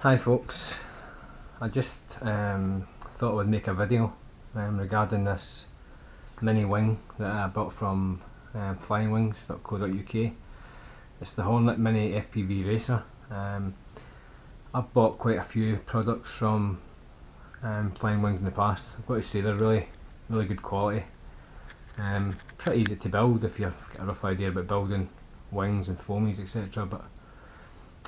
Hi folks, I just thought I would make a video regarding this mini wing that I bought from Flyingwings.co.uk. It's the Hornet Mini FPV Racer. I've bought quite a few products from Flyingwings in the past. I've got to say they're really good quality. Pretty easy to build if you've got a rough idea about building wings and foamies, etc. But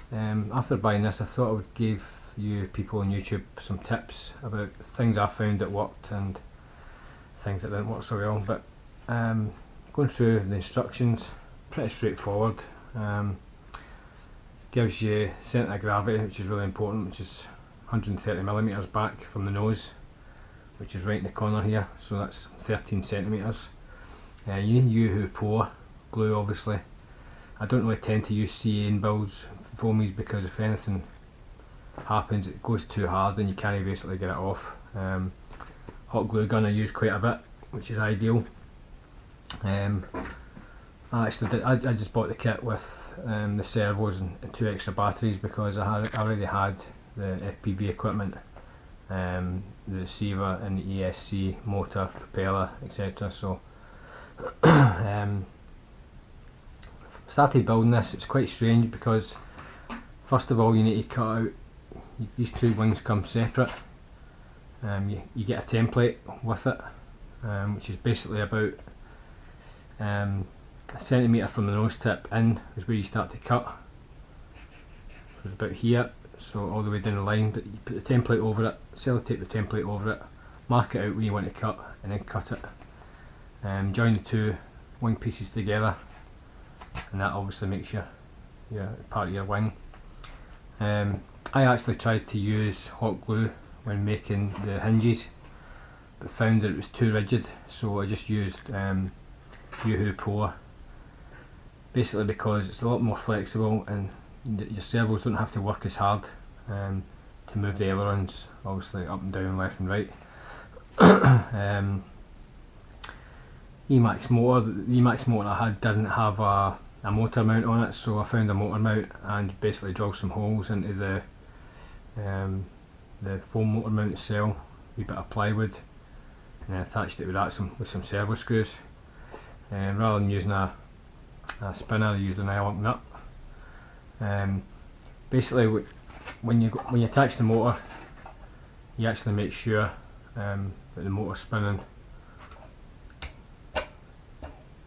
after buying this, I thought I would give you people on YouTube some tips about things I found that worked and things that didn't work so well. But going through the instructions, pretty straightforward. Gives you centre of gravity, which is really important, which is 130mm back from the nose, which is right in the corner here, so that's 13cm. You need UHU pour glue, obviously. I don't really tend to use CA builds foamies because if anything happens, it goes too hard and you can't basically get it off. Hot glue gun I use quite a bit, which is ideal. I just bought the kit with the servos and 2 extra batteries because I already had the FPV equipment, the receiver and the ESC, motor, propeller, etc. So started building this. It's quite strange because first of all you need to cut out, these 2 wings come separate. You get a template with it, which is basically about a centimetre from the nose tip in is where you start to cut. So it's about here, so all the way down the line, but you put the template over it, sellotape the template over it, mark it out where you want to cut, and then cut it. Join the 2 wing pieces together, and that obviously makes your part of your wing. I actually tried to use hot glue when making the hinges, but found that it was too rigid, so I just used UHU pour, basically because it's a lot more flexible and your servos don't have to work as hard to move the ailerons, obviously up and down, left and right. Emax motor, the Emax motor I had didn't have a motor mount on it, so I found a motor mount and basically drilled some holes into the foam motor mount itself, a wee bit of plywood, and then attached it with that with some servo screws. Rather than using a spinner, I used an Allen nut. Basically, when you attach the motor, you actually make sure that the motor's spinning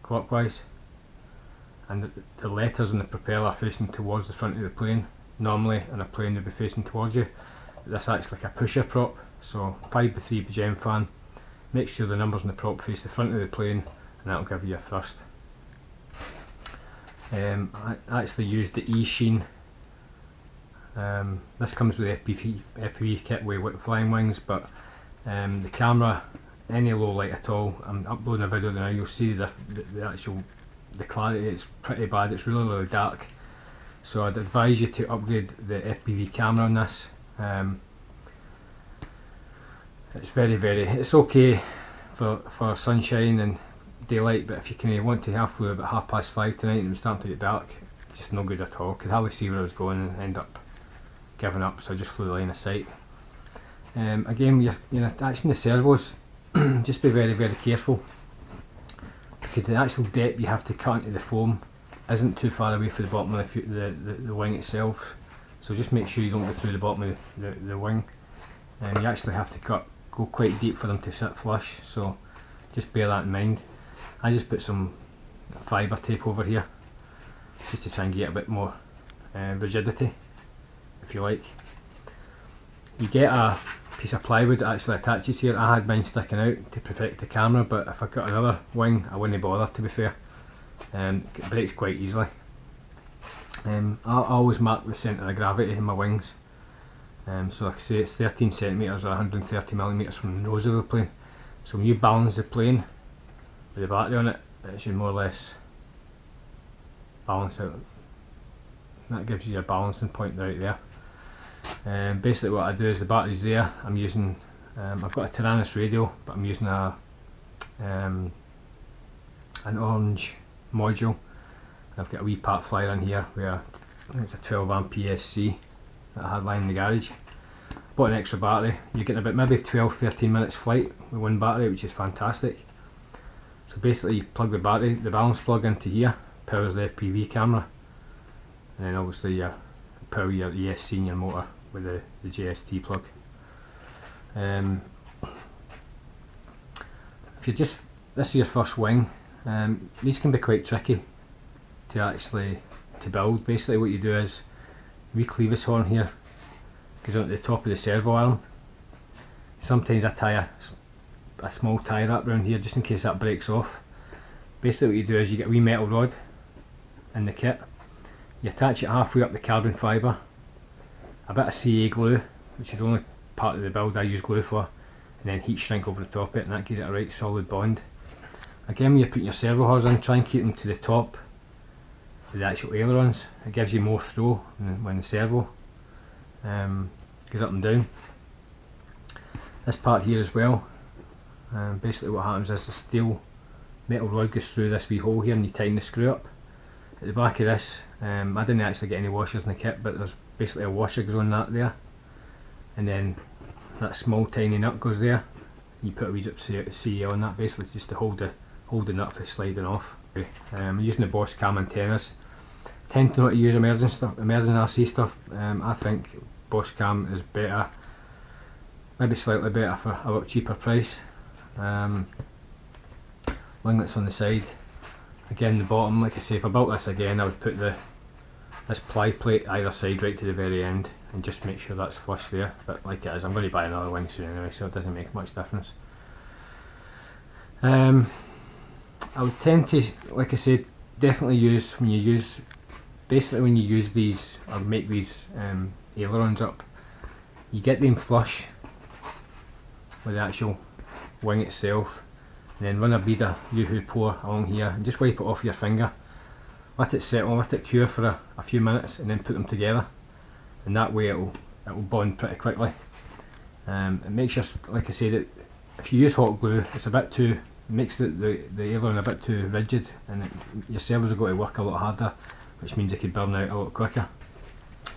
clockwise, and the letters on the propeller are facing towards the front of the plane. Normally on a plane they'd be facing towards you. This acts like a pusher prop, so 5x3 gem fan. Make sure the numbers on the prop face the front of the plane, and that'll give you a thrust. I actually used the E-Sheen. This comes with the FPV kit with Flyingwings, but the camera, any low light at all, I'm uploading a video now, you'll see the clarity, it's pretty bad, it's really dark. So I'd advise you to upgrade the FPV camera on this. It's it's okay for sunshine and daylight, but if you can want to have flew about 5:30 tonight and it was starting to get dark, it's just no good at all. Could hardly see where I was going and end up giving up, so I just flew the line of sight. Again, you're attaching the servos, just be very careful, because the actual depth you have to cut into the foam isn't too far away from the bottom of the wing itself, so just make sure you don't go through the bottom of the wing, and you actually have to go quite deep for them to sit flush, so just bear that in mind. I just put some fibre tape over here just to try and get a bit more rigidity, if you like. You get a piece of plywood that actually attaches here. I had mine sticking out to protect the camera, but if I got another wing I wouldn't bother, to be fair. It breaks quite easily. I always mark the centre of gravity in my wings, so like I say, it's 13cm or 130mm from the nose of the plane, so when you balance the plane with the battery on it, it should more or less balance out. That gives you your balancing point right there. Basically what I do is the battery's there, I'm using, I've got a Tyrannus radio, but I'm using an orange module. I've got a wee part flyer in here where I think it's a 12 amp PSC, that I had lying in the garage. Bought an extra battery. You're getting about maybe 12-13 minutes flight with one battery, which is fantastic. So basically you plug the battery, the balance plug into here, powers the FPV camera, and then obviously you power your ESC and your motor with the JST plug. If you're this is your first wing, these can be quite tricky to build. Basically what you do is, we clevis horn here goes onto the top of the servo arm. Sometimes I tie a small tie wrap around here just in case that breaks off. Basically what you do is you get a wee metal rod in the kit, you attach it halfway up the carbon fibre, a bit of CA glue, which is the only part of the build I use glue for, and then heat shrink over the top of it, and that gives it a right solid bond. Again, when you're putting your servo hose in, try and keep them to the top of the actual ailerons. It gives you more throw when the servo goes up and down. This part here as well, basically what happens is the steel metal rod goes through this wee hole here and you tighten the screw up. At the back of this, I didn't actually get any washers in the kit, but there's basically a washer goes on that there, and then that small tiny nut goes there. You put a wee zip CA on that, basically just to hold the nut from sliding off. I'm using the Boss Cam antennas. Tend to not use emergency RC stuff. I think Boss Cam is better, maybe slightly better for a lot cheaper price. Winglets on the side. Again, the bottom, like I say, if I built this again, I would put this ply plate either side right to the very end and just make sure that's flush there. But like it is, I'm going to buy another wing soon anyway, so it doesn't make much difference. I would tend to, like I said, definitely use when you use these or make these ailerons up, you get them flush with the actual wing itself, and then run a bead of Yoo-hoo pour along here and just wipe it off your finger. Let it settle, let it cure for a few minutes, and then put them together, and that way it will bond pretty quickly. It makes your, like I said, if you use hot glue, it's a bit too, makes the aileron a bit too rigid, and your servos have got to work a lot harder, which means it could burn out a lot quicker.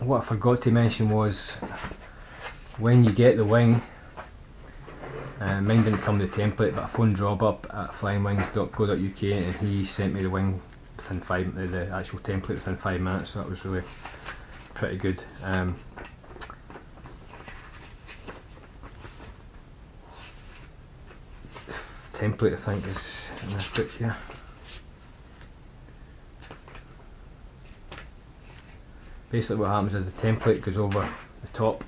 What I forgot to mention was, when you get the wing, mine didn't come with the template, but I phoned Rob up at flyingwings.co.uk and he sent me the wing within the actual template within 5 minutes, so that was really pretty good. Template I think is in this book here. Basically what happens is the template goes over the top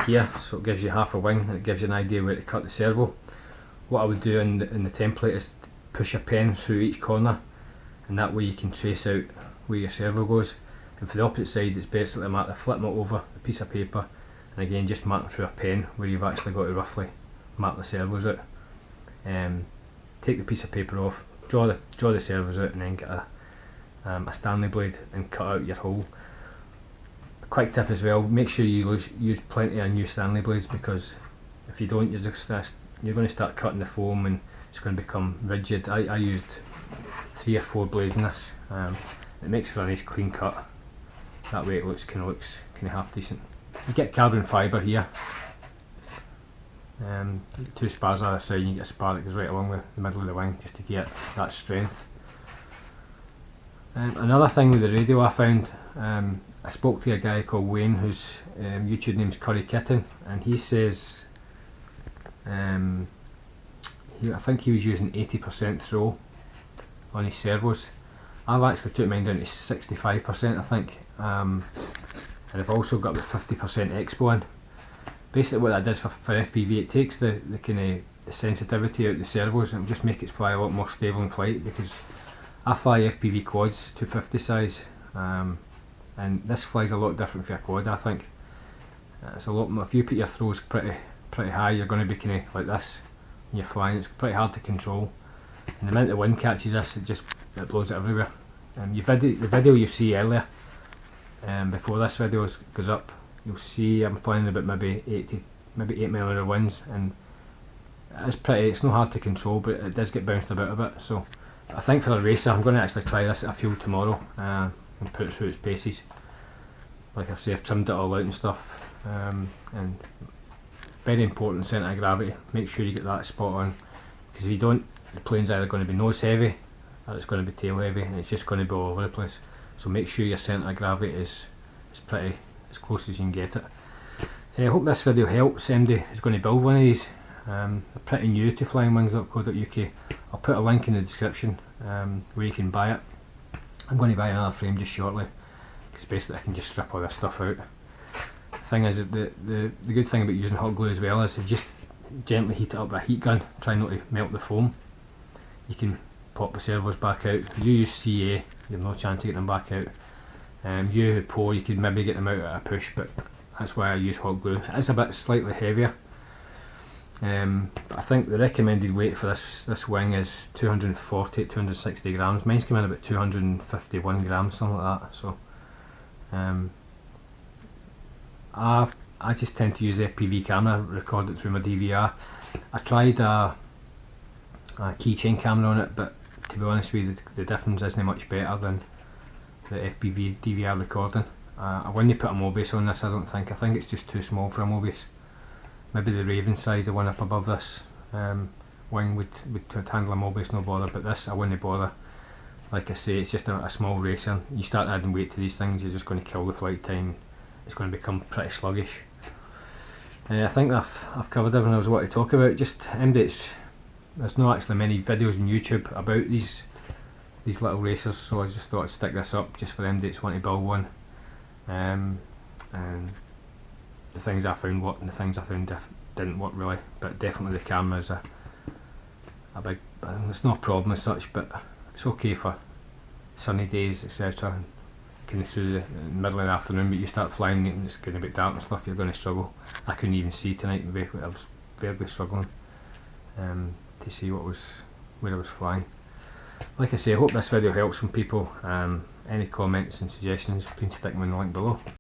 here, so it gives you half a wing and it gives you an idea where to cut the servo. What I would do in the template is push a pen through each corner, and that way you can trace out where your servo goes. And for the opposite side, it's basically a matter of flipping it over a piece of paper and again just marking through a pen where you've actually got to roughly mark the servos out. Take the piece of paper off, draw the servos out, and then get a Stanley blade and cut out your hole. A quick tip as well, make sure you use plenty of new Stanley blades, because if you don't, you're going to start cutting the foam and it's going to become rigid. I used 3 or 4 blades in this. It makes for a nice clean cut. That way it looks kind of half decent. You get carbon fibre here. 2 spars on the side, and you get a spar that goes right along the middle of the wing just to get that strength. Another thing with the radio I found, I spoke to a guy called Wayne whose YouTube name's Curry Kitten, and he says I think he was using 80% throw on his servos. I've actually took mine down to 65% I think, and I've also got about 50% expo in. Basically what that does for FPV, it takes the kind of sensitivity out of the servos and just make it fly a lot more stable in flight, because I fly FPV quads 250 size, and this flies a lot different for a quad. I think it's a lot more, if you put your throws pretty high, you're going to be kind of like this when you're flying. It's pretty hard to control, and the minute the wind catches this, it blows it everywhere. The video you see earlier, before this video goes up, you'll see I'm flying about maybe 8mm winds, and it's not hard to control, but it does get bounced about a bit. So I think for a racer, I'm going to actually try this at a field tomorrow and put it through its paces. like I say, I've trimmed it all out and stuff, and very important centre of gravity. Make sure you get that spot on, because if you don't, the plane's either going to be nose heavy or it's going to be tail heavy, and it's just going to be all over the place. So make sure your centre of gravity is pretty as close as you can get it. I hope this video helps anybody who's going to build one of these. They're pretty new to flyingwings.co.uk. I'll put a link in the description where you can buy it. I'm going to buy another frame just shortly, because basically I can just strip all this stuff out. The thing is, the good thing about using hot glue as well is if you just gently heat it up with a heat gun, try not to melt the foam, you can pop the servos back out. If you use CA, you have no chance of getting them back out. You who pour, you could maybe get them out at a push, but that's why I use hot glue. It is a bit slightly heavier. But I think the recommended weight for this wing is 240 to 260 grams. Mine's come in about 251 grams, something like that. So I just tend to use the FPV camera, record it through my DVR. I tried a keychain camera on it, but to be honest with you, the difference isn't much better than the FPV DVR recording. I wouldn't put a Mobius on this, I don't think. I think it's just too small for a Mobius. Maybe the Raven size, the one up above this wing would handle a Mobius, no bother, but this I wouldn't bother. Like I say, it's just a small racer. You start adding weight to these things, you're just going to kill the flight time. It's going to become pretty sluggish. I think I've covered everything I was wanting to talk about. Just there's not actually many videos on YouTube about these little racers, so I just thought I'd stick this up just for them that want to build one. And the things I found worked and the things I found didn't work really, but definitely the camera is a big, it's not a problem as such, but it's okay for sunny days, etc. Kind of through the middle of the afternoon, but you start flying and it's going to be dark and stuff, you're going to struggle. I couldn't even see tonight, I was barely struggling to see where I was flying. Like I say, I hope this video helps some people. Any comments and suggestions, please stick them in the link below.